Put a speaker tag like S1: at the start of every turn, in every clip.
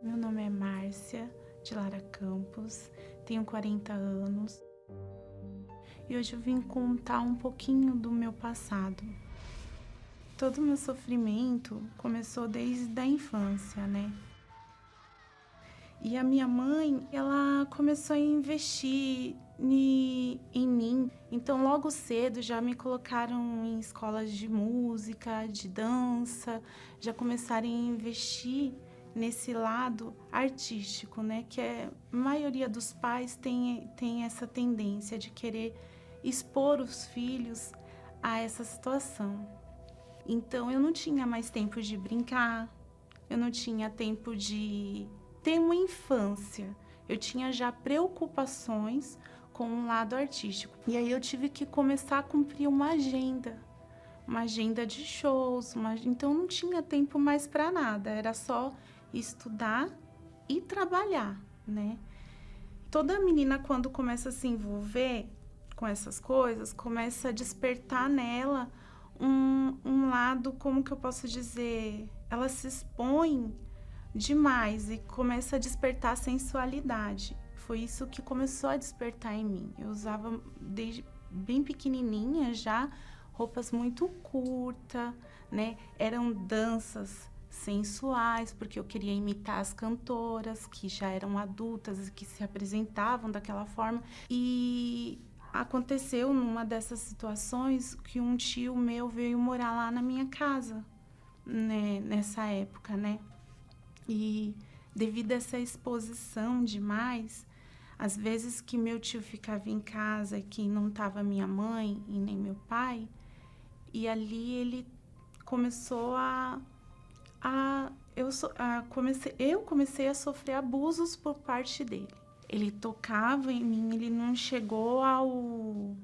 S1: Meu nome é Márcia de Lara Campos, tenho 40 anos e hoje eu vim contar um pouquinho do meu passado. Todo o meu sofrimento começou desde a infância, né? E a minha mãe, ela começou a investir em mim. Então, logo cedo já me colocaram em escolas de música, de dança, já começaram a investir nesse lado artístico, né? Que a maioria dos pais tem essa tendência de querer expor os filhos a essa situação. Então, eu não tinha mais tempo de brincar, eu não tinha tempo de ter uma infância. Eu tinha já preocupações com o lado artístico. E aí eu tive que começar a cumprir uma agenda de shows, então não tinha tempo mais para nada, era só estudar e trabalhar, né? Toda menina, quando começa a se envolver com essas coisas, começa a despertar nela um lado, como que eu posso dizer? Ela se expõe demais e começa a despertar a sensualidade. Foi isso que começou a despertar em mim. Eu usava desde bem pequenininha já roupas muito curtas, né? Eram danças sensuais, porque eu queria imitar as cantoras que já eram adultas e que se apresentavam daquela forma. E aconteceu numa dessas situações que um tio meu veio morar lá na minha casa, né? Nessa época, né? E devido a essa exposição demais, às vezes que meu tio ficava em casa e que não estava minha mãe e nem meu pai, e ali ele começou eu comecei a sofrer abusos por parte dele. Ele tocava em mim, ele não chegou ao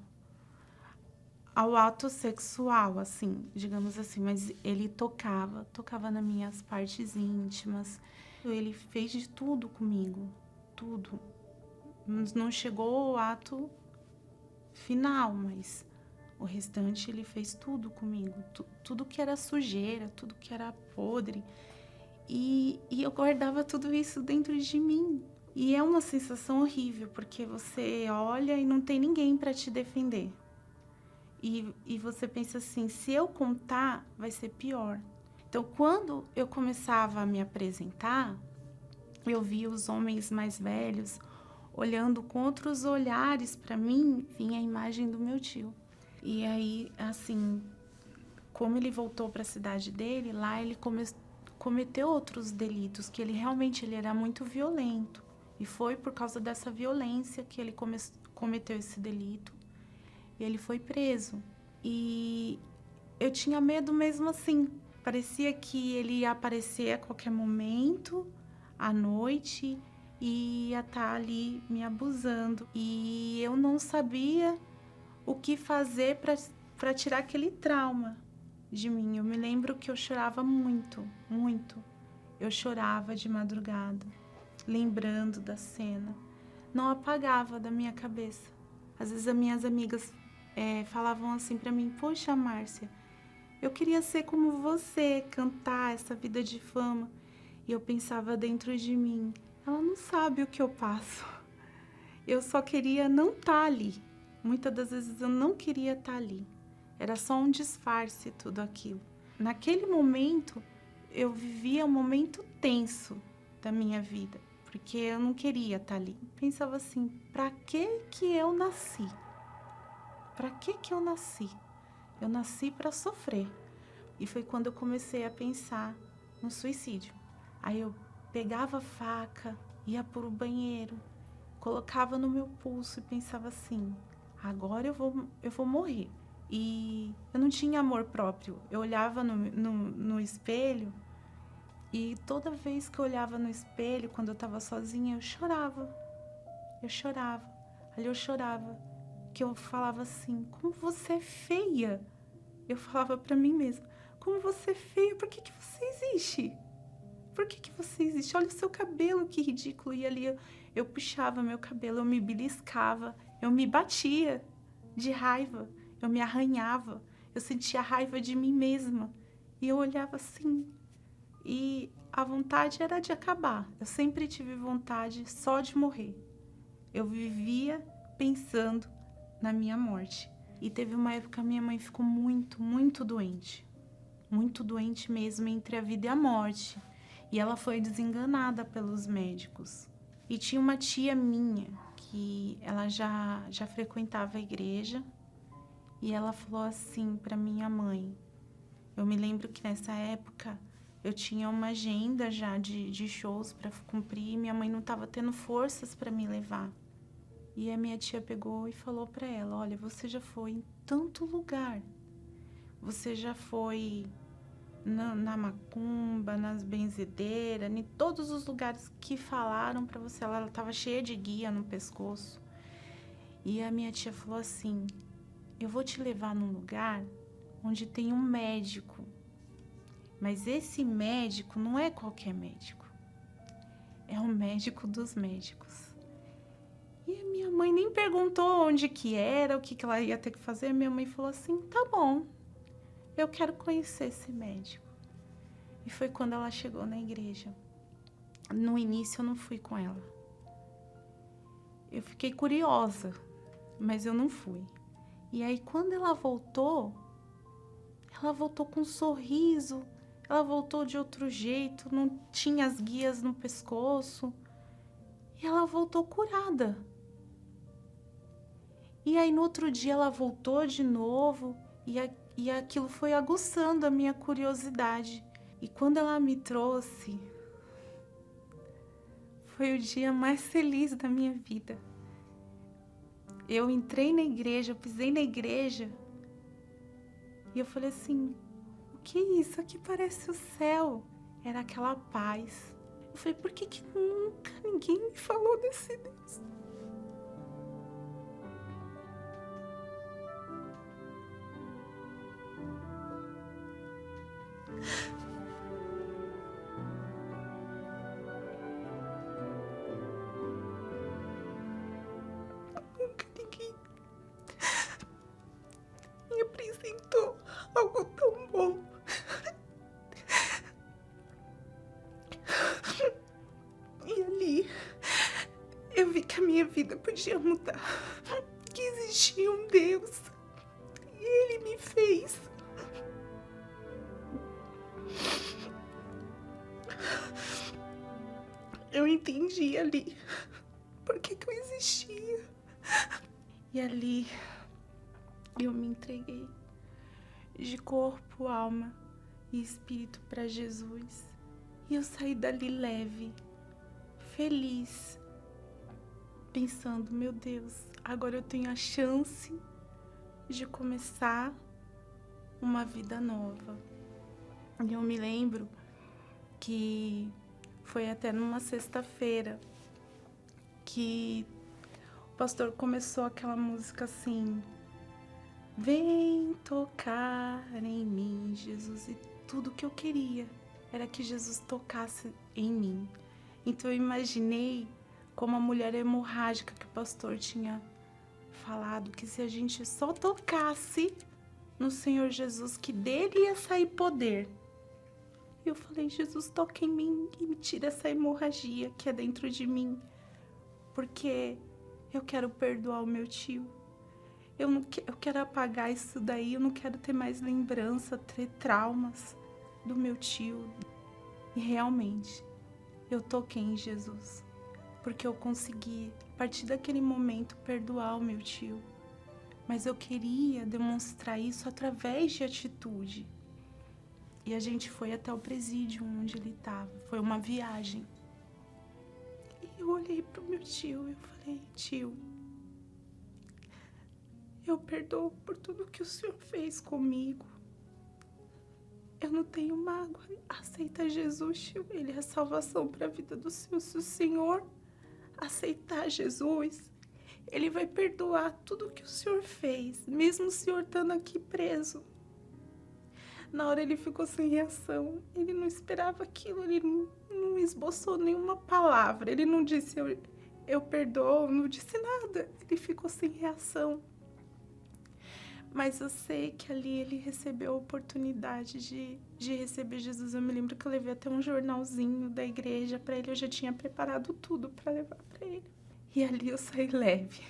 S1: ato sexual, assim, digamos assim, mas ele tocava nas minhas partes íntimas. Ele fez de tudo comigo, tudo. Não chegou ao ato final, mas o restante ele fez tudo comigo, tudo que era sujeira, tudo que era podre. E eu guardava tudo isso dentro de mim. E é uma sensação horrível, porque você olha e não tem ninguém para te defender. E você pensa assim, se eu contar, vai ser pior. Então, quando eu começava a me apresentar, eu via os homens mais velhos olhando com outros olhares para mim, vinha a imagem do meu tio. E aí, assim, como ele voltou para a cidade dele, lá ele cometeu outros delitos, que ele era muito violento. E foi por causa dessa violência que ele cometeu esse delito. E ele foi preso. E eu tinha medo mesmo assim. Parecia que ele ia aparecer a qualquer momento, à noite, e ia estar ali me abusando. E eu não sabia o que fazer para tirar aquele trauma de mim. Eu me lembro que eu chorava muito, muito. Eu chorava de madrugada, lembrando da cena. Não apagava da minha cabeça. Às vezes as minhas amigas falavam assim para mim: poxa, Márcia, eu queria ser como você, cantar essa vida de fama. E eu pensava dentro de mim: ela não sabe o que eu passo. Eu só queria não estar ali. Muitas das vezes eu não queria estar ali. Era só um disfarce tudo aquilo. Naquele momento, eu vivia um momento tenso da minha vida, porque eu não queria estar ali. Pensava assim: para que eu nasci? Para que eu nasci? Eu nasci para sofrer. E foi quando eu comecei a pensar no suicídio. Aí eu pegava a faca, ia para o banheiro, colocava no meu pulso e pensava assim: agora eu vou morrer. E eu não tinha amor próprio. Eu olhava no espelho e toda vez que eu olhava no espelho, quando eu estava sozinha, eu chorava. Eu chorava. Ali eu chorava. Que eu falava assim: como você é feia. Eu falava pra mim mesma: como você é feia, por que você existe? Por que você existe? Olha o seu cabelo, que ridículo. E ali eu puxava meu cabelo, eu me beliscava, eu me batia de raiva, eu me arranhava, eu sentia raiva de mim mesma. E eu olhava assim. E a vontade era de acabar. Eu sempre tive vontade só de morrer. Eu vivia pensando na minha morte. E teve uma época que minha mãe ficou muito, muito doente. Muito doente mesmo, entre a vida e a morte. E ela foi desenganada pelos médicos. E tinha uma tia minha que ela já frequentava a igreja. E ela falou assim para minha mãe. Eu me lembro que nessa época eu tinha uma agenda já de shows para cumprir. E minha mãe não estava tendo forças para me levar. E a minha tia pegou e falou para ela, olha, você já foi em tanto lugar. Você já foi na macumba, nas benzedeiras, em todos os lugares que falaram para você. Ela estava cheia de guia no pescoço. E a minha tia falou assim, eu vou te levar num lugar onde tem um médico. Mas esse médico não é qualquer médico. É o médico dos médicos. E a minha mãe nem perguntou onde que era, o que ela ia ter que fazer. Minha mãe falou assim, tá bom, eu quero conhecer esse médico. E foi quando ela chegou na igreja. No início eu não fui com ela. Eu fiquei curiosa, mas eu não fui. E aí quando ela voltou com um sorriso, ela voltou de outro jeito, não tinha as guias no pescoço. E ela voltou curada. E aí no outro dia ela voltou de novo e aquilo foi aguçando a minha curiosidade. E quando ela me trouxe, foi o dia mais feliz da minha vida. Eu entrei na igreja, eu pisei na igreja e eu falei assim, o que é isso? Aqui parece o céu. Era aquela paz. Eu falei, por que nunca ninguém me falou desse Deus? Nunca ninguém me apresentou algo tão bom. E ali eu vi que a minha vida podia mudar, que existia um Deus e Ele me fez. Eu entendi ali por que eu existia. E ali eu me entreguei de corpo, alma e espírito para Jesus. E eu saí dali leve, feliz, pensando, meu Deus, agora eu tenho a chance de começar uma vida nova. E eu me lembro que foi até numa sexta-feira que o pastor começou aquela música assim, vem tocar em mim, Jesus. E tudo que eu queria era que Jesus tocasse em mim. Então eu imaginei como a mulher hemorrágica que o pastor tinha falado, que se a gente só tocasse no Senhor Jesus, que dele ia sair poder. E eu falei, Jesus, toca em mim e me tira essa hemorragia que é dentro de mim, porque eu quero perdoar o meu tio. Eu quero apagar isso daí, eu não quero ter mais lembrança, ter traumas do meu tio. E realmente, eu toquei em Jesus, porque eu consegui, a partir daquele momento, perdoar o meu tio. Mas eu queria demonstrar isso através de atitude. E a gente foi até o presídio onde ele estava. Foi uma viagem. E eu olhei pro meu tio e eu falei, tio, eu perdoo por tudo que o senhor fez comigo. Eu não tenho mágoa. Aceita Jesus, tio. Ele é a salvação para a vida do senhor. Se o senhor aceitar Jesus, ele vai perdoar tudo que o senhor fez, mesmo o senhor estando aqui preso. Na hora ele ficou sem reação. Ele não esperava aquilo, ele não esboçou nenhuma palavra. Ele não disse eu perdoo, não disse nada. Ele ficou sem reação. Mas eu sei que ali ele recebeu a oportunidade de receber Jesus. Eu me lembro que eu levei até um jornalzinho da igreja para ele. Eu já tinha preparado tudo para levar para ele. E ali eu saí leve.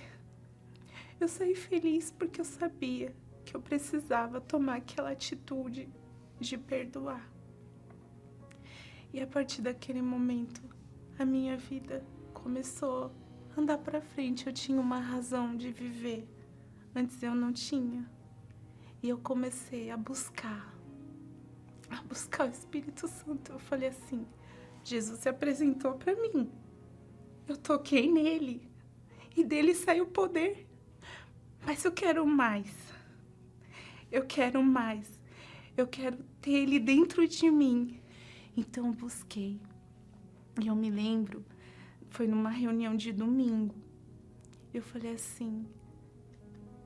S1: Eu saí feliz porque eu sabia que eu precisava tomar aquela atitude de perdoar. E a partir daquele momento, a minha vida começou a andar para frente. Eu tinha uma razão de viver. Antes eu não tinha. E eu comecei a buscar o Espírito Santo. Eu falei assim, Jesus se apresentou para mim. Eu toquei nele. E dele saiu o poder. Mas eu quero mais. Eu quero mais. Eu quero ter ele dentro de mim. Então eu busquei. E eu me lembro, foi numa reunião de domingo. Eu falei assim,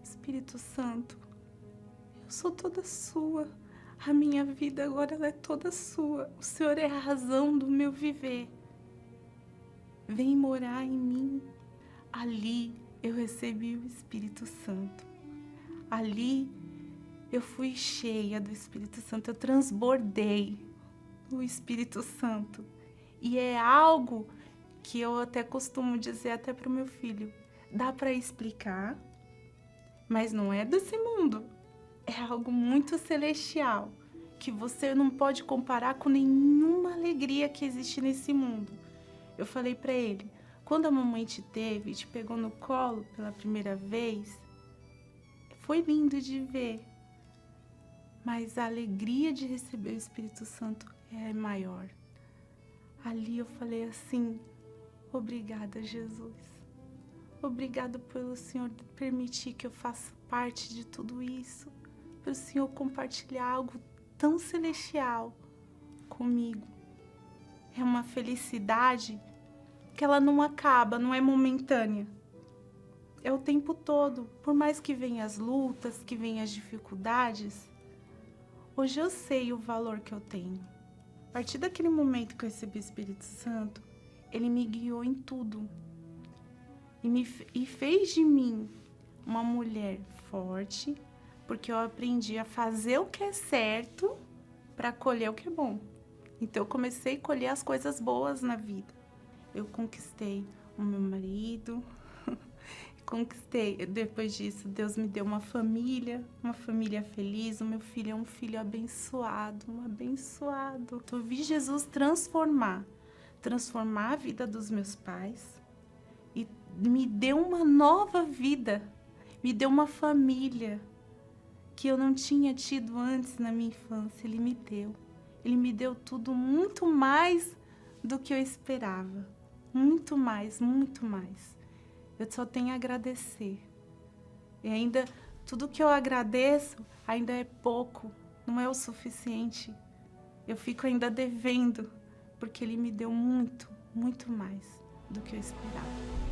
S1: Espírito Santo, eu sou toda sua. A minha vida agora ela é toda sua. O Senhor é a razão do meu viver. Vem morar em mim. Ali eu recebi o Espírito Santo. Ali eu fui cheia do Espírito Santo. Eu transbordei o Espírito Santo. E é algo que eu até costumo dizer até para o meu filho. Dá para explicar, mas não é desse mundo. É algo muito celestial, que você não pode comparar com nenhuma alegria que existe nesse mundo. Eu falei para ele, quando a mamãe te teve, te pegou no colo pela primeira vez, foi lindo de ver. Mas a alegria de receber o Espírito Santo é maior. Ali eu falei assim, obrigada, Jesus. Obrigada pelo Senhor permitir que eu faça parte de tudo isso. Pelo Senhor compartilhar algo tão celestial comigo. É uma felicidade que ela não acaba, não é momentânea. É o tempo todo. Por mais que venham as lutas, que venham as dificuldades, hoje eu sei o valor que eu tenho. A partir daquele momento que eu recebi o Espírito Santo, ele me guiou em tudo. E fez de mim uma mulher forte, porque eu aprendi a fazer o que é certo para colher o que é bom. Então eu comecei a colher as coisas boas na vida. Eu conquistei o meu marido, depois disso Deus me deu uma família feliz, o meu filho é um filho abençoado, um abençoado. Então eu vi Jesus transformar a vida dos meus pais e me deu uma nova vida, me deu uma família que eu não tinha tido antes na minha infância. Ele me deu tudo muito mais do que eu esperava, muito mais, muito mais. Eu só tenho a agradecer. E ainda, tudo que eu agradeço ainda é pouco, não é o suficiente. Eu fico ainda devendo, porque ele me deu muito, muito mais do que eu esperava.